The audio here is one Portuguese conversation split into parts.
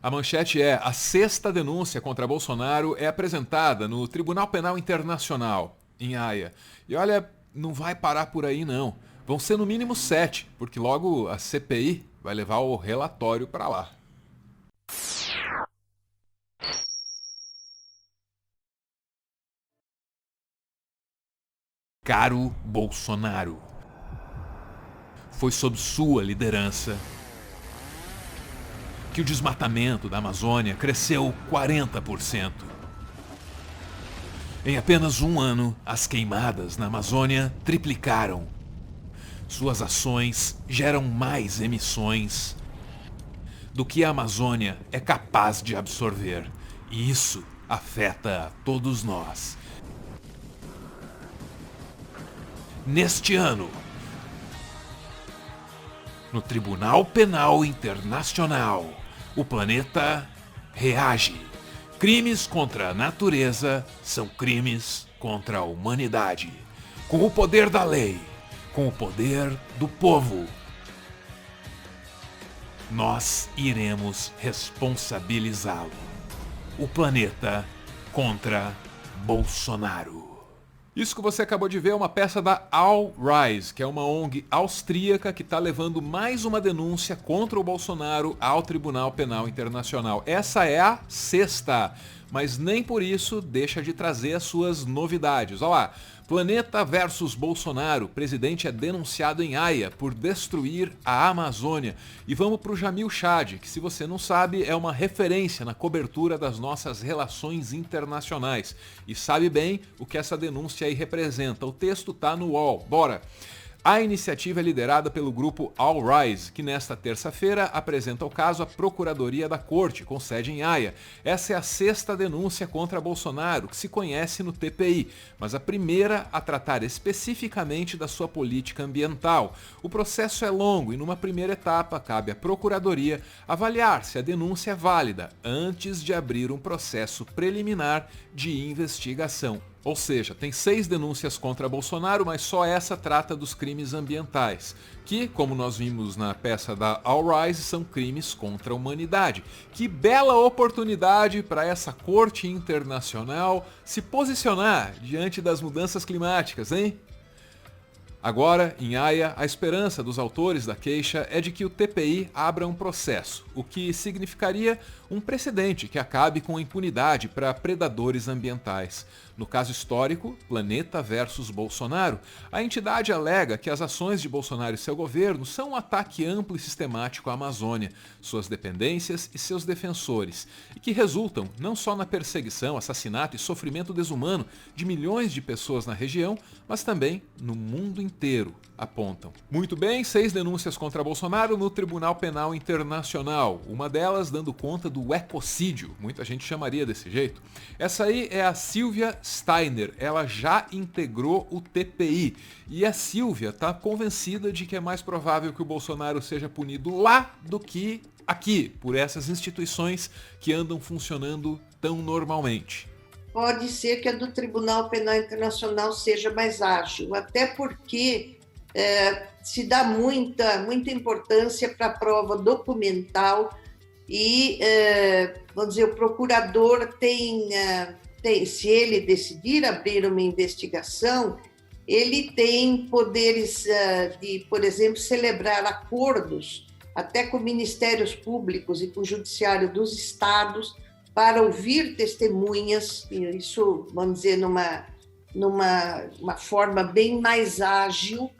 A manchete é: a sexta denúncia contra Bolsonaro é apresentada no Tribunal Penal Internacional, em Haia. E olha, não vai parar por aí não. Vão ser no mínimo 7, porque logo a CPI vai levar o relatório para lá. Caro Bolsonaro, foi sob sua liderança que o desmatamento da Amazônia cresceu 40%. Em apenas um ano, as queimadas na Amazônia triplicaram. Suas ações geram mais emissões do que a Amazônia é capaz de absorver. E isso afeta a todos nós. Neste ano, no Tribunal Penal Internacional, o planeta reage. Crimes contra a natureza são crimes contra a humanidade. Com o poder da lei, com o poder do povo, nós iremos responsabilizá-lo. O planeta contra Bolsonaro. Isso que você acabou de ver é uma peça da All Rise, que é uma ONG austríaca que está levando mais uma denúncia contra o Bolsonaro ao Tribunal Penal Internacional. Essa é a sexta, mas nem por isso deixa de trazer as suas novidades. Olha lá, Planeta versus Bolsonaro, presidente é denunciado em Haia por destruir a Amazônia. E vamos para o Jamil Chad, que se você não sabe é uma referência na cobertura das nossas relações internacionais. E sabe bem o que essa denúncia aí representa. O texto está no UOL. Bora! A iniciativa é liderada pelo grupo All Rise, que nesta terça-feira apresenta o caso à Procuradoria da Corte, com sede em Haia. Essa é a sexta denúncia contra Bolsonaro, que se conhece no TPI, mas a primeira a tratar especificamente da sua política ambiental. O processo é longo e, numa primeira etapa, cabe à Procuradoria avaliar se a denúncia é válida antes de abrir um processo preliminar de investigação. Ou seja, tem 6 denúncias contra Bolsonaro, mas só essa trata dos crimes ambientais, que, como nós vimos na peça da All Rise, são crimes contra a humanidade. Que bela oportunidade para essa corte internacional se posicionar diante das mudanças climáticas, hein? Agora, em Haia, a esperança dos autores da queixa é de que o TPI abra um processo, o que significaria um precedente que acabe com a impunidade para predadores ambientais. No caso histórico, Planeta versus Bolsonaro, a entidade alega que as ações de Bolsonaro e seu governo são um ataque amplo e sistemático à Amazônia, suas dependências e seus defensores, e que resultam não só na perseguição, assassinato e sofrimento desumano de milhões de pessoas na região, mas também no mundo inteiro, apontam. Muito bem, 6 denúncias contra Bolsonaro no Tribunal Penal Internacional, uma delas dando conta do ecocídio, muita gente chamaria desse jeito. Essa aí é a Silvia Steiner, ela já integrou o TPI e a Silvia está convencida de que é mais provável que o Bolsonaro seja punido lá do que aqui, por essas instituições que andam funcionando tão normalmente. Pode ser que a do Tribunal Penal Internacional seja mais ágil, até porque se dá muita importância para a prova documental e, vamos dizer, o procurador tem, se ele decidir abrir uma investigação, ele tem poderes de, por exemplo, celebrar acordos até com ministérios públicos e com o judiciário dos estados para ouvir testemunhas, isso, vamos dizer, numa forma bem mais ágil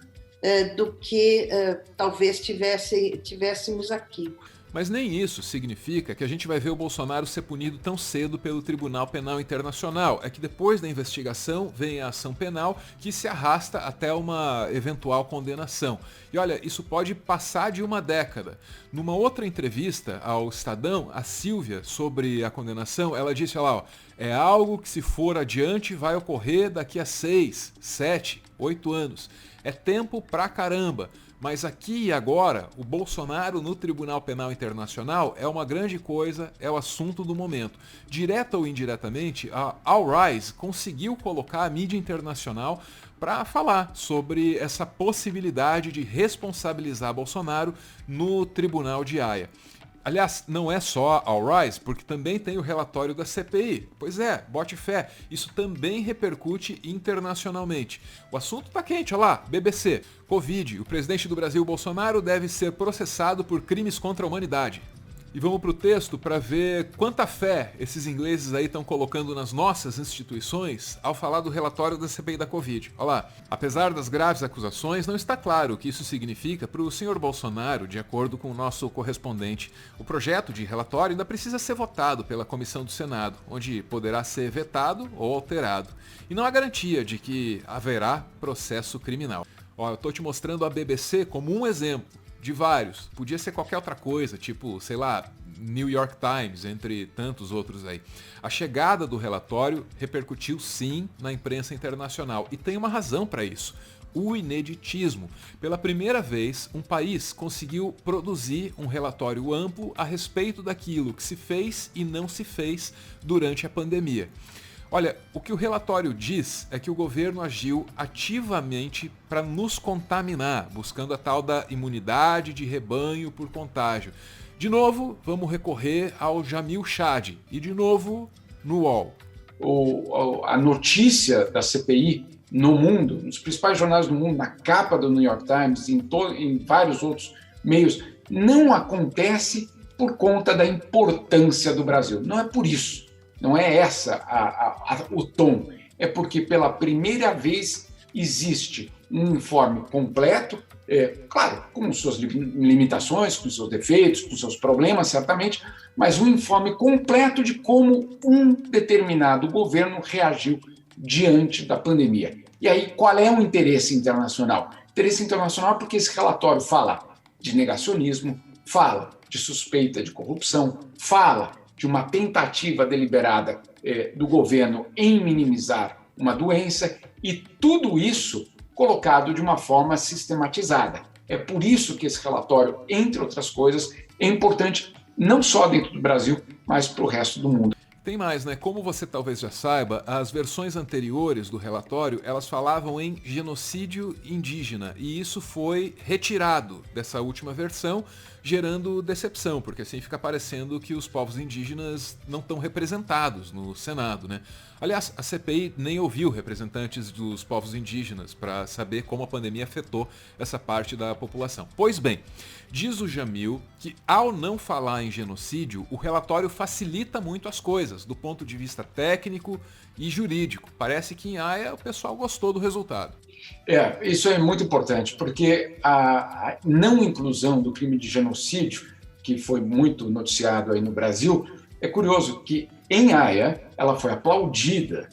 do que talvez tivéssemos aqui. Mas nem isso significa que a gente vai ver o Bolsonaro ser punido tão cedo pelo Tribunal Penal Internacional. É que depois da investigação vem a ação penal que se arrasta até uma eventual condenação. E olha, isso pode passar de uma década. Numa outra entrevista ao Estadão, a Silvia, sobre a condenação, ela disse, olha lá, ó, é algo que se for adiante vai ocorrer daqui a 6, 7, 8 anos. É tempo pra caramba. Mas aqui e agora, o Bolsonaro no Tribunal Penal Internacional é uma grande coisa, é o assunto do momento. Direta ou indiretamente, a All Rise conseguiu colocar a mídia internacional para falar sobre essa possibilidade de responsabilizar Bolsonaro no Tribunal de Haia. Aliás, não é só a All Rise, porque também tem o relatório da CPI. Pois é, bote fé, isso também repercute internacionalmente. O assunto tá quente, olha lá, BBC. Covid, o presidente do Brasil, Bolsonaro, deve ser processado por crimes contra a humanidade. E vamos pro texto para ver quanta fé esses ingleses aí estão colocando nas nossas instituições ao falar do relatório da CPI da Covid. Olha lá, apesar das graves acusações, não está claro o que isso significa para o senhor Bolsonaro, de acordo com o nosso correspondente. O projeto de relatório ainda precisa ser votado pela comissão do Senado, onde poderá ser vetado ou alterado. E não há garantia de que haverá processo criminal. Ó, eu estou te mostrando a BBC como um exemplo de vários. Podia ser qualquer outra coisa, tipo, sei lá, New York Times, entre tantos outros aí. A chegada do relatório repercutiu sim na imprensa internacional e tem uma razão para isso. O ineditismo. Pela primeira vez, um país conseguiu produzir um relatório amplo a respeito daquilo que se fez e não se fez durante a pandemia. Olha, o que o relatório diz é que o governo agiu ativamente para nos contaminar, buscando a tal da imunidade de rebanho por contágio. De novo, vamos recorrer ao Jamil Chad e de novo no UOL. A notícia da CPI no mundo, nos principais jornais do mundo, na capa do New York Times, em vários outros meios, não acontece por conta da importância do Brasil. Não é por isso. Não é essa o tom. É porque pela primeira vez existe um informe completo, claro, com suas limitações, com seus defeitos, com seus problemas, certamente, mas um informe completo de como um determinado governo reagiu diante da pandemia. E aí, qual é o interesse internacional? Interesse internacional porque esse relatório fala de negacionismo, fala de suspeita de corrupção, fala de uma tentativa deliberada do governo em minimizar uma doença e tudo isso colocado de uma forma sistematizada. É por isso que esse relatório, entre outras coisas, é importante não só dentro do Brasil, mas para o resto do mundo. Tem mais, né? Como você talvez já saiba, as versões anteriores do relatório, elas falavam em genocídio indígena, e isso foi retirado dessa última versão, gerando decepção, porque assim fica parecendo que os povos indígenas não estão representados no Senado, né? Aliás, a CPI nem ouviu representantes dos povos indígenas para saber como a pandemia afetou essa parte da população. Pois bem, diz o Jamil que ao não falar em genocídio, o relatório facilita muito as coisas, do ponto de vista técnico e jurídico. Parece que em Haia o pessoal gostou do resultado. Isso é muito importante, porque a não inclusão do crime de genocídio, que foi muito noticiado aí no Brasil, é curioso que em Haia ela foi aplaudida,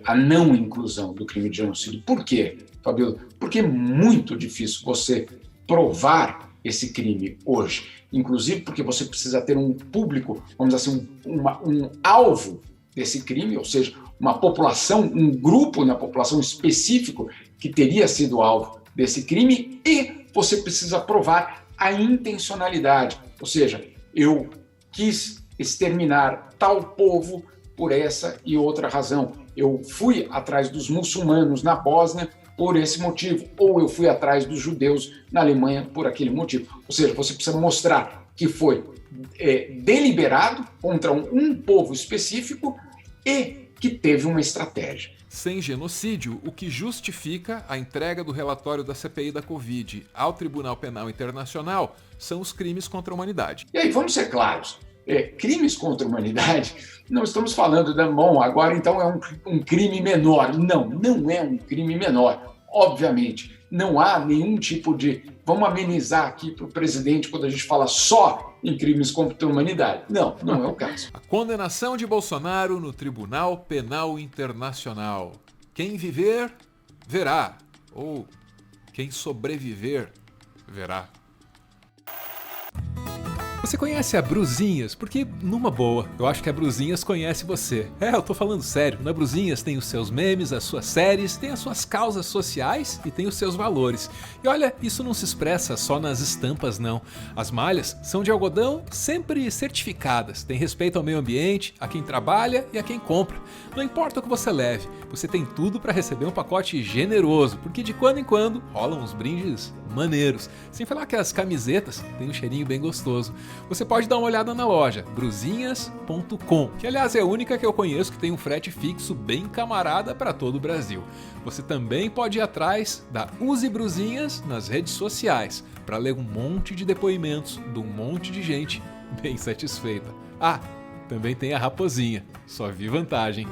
a não inclusão do crime de genocídio. Por quê, Fabíola? Porque é muito difícil você provar esse crime hoje, inclusive porque você precisa ter um público, vamos dizer assim, um alvo desse crime, ou seja, uma população, um grupo na população específico que teria sido alvo desse crime, e você precisa provar a intencionalidade, ou seja, eu quis exterminar tal povo por essa e outra razão, eu fui atrás dos muçulmanos na Bósnia por esse motivo, ou eu fui atrás dos judeus na Alemanha por aquele motivo. Ou seja, você precisa mostrar que foi deliberado contra um povo específico e que teve uma estratégia. Sem genocídio, o que justifica a entrega do relatório da CPI da Covid ao Tribunal Penal Internacional são os crimes contra a humanidade. E aí, vamos ser claros, crimes contra a humanidade, não estamos falando bom, agora então é um crime menor. Não, não é um crime menor. Obviamente, não há nenhum tipo de... Vamos amenizar aqui para o presidente quando a gente fala só em crimes contra a humanidade. Não, não é o caso. A condenação de Bolsonaro no Tribunal Penal Internacional. Quem viver, verá. Ou quem sobreviver, verá. Você conhece a Bruzinhas? Porque, numa boa, eu acho que a Bruzinhas conhece você. Eu tô falando sério. Na Bruzinhas tem os seus memes, as suas séries, tem as suas causas sociais e tem os seus valores. E olha, isso não se expressa só nas estampas, não. As malhas são de algodão sempre certificadas. Tem respeito ao meio ambiente, a quem trabalha e a quem compra. Não importa o que você leve, você tem tudo para receber um pacote generoso, porque de quando em quando rolam uns brindes maneiros. Sem falar que as camisetas têm um cheirinho bem gostoso. Você pode dar uma olhada na loja, brusinhas.com, que aliás é a única que eu conheço que tem um frete fixo bem camarada para todo o Brasil. Você também pode ir atrás da Use Brusinhas nas redes sociais, para ler um monte de depoimentos de um monte de gente bem satisfeita. Ah, também tem a raposinha, só vi vantagem.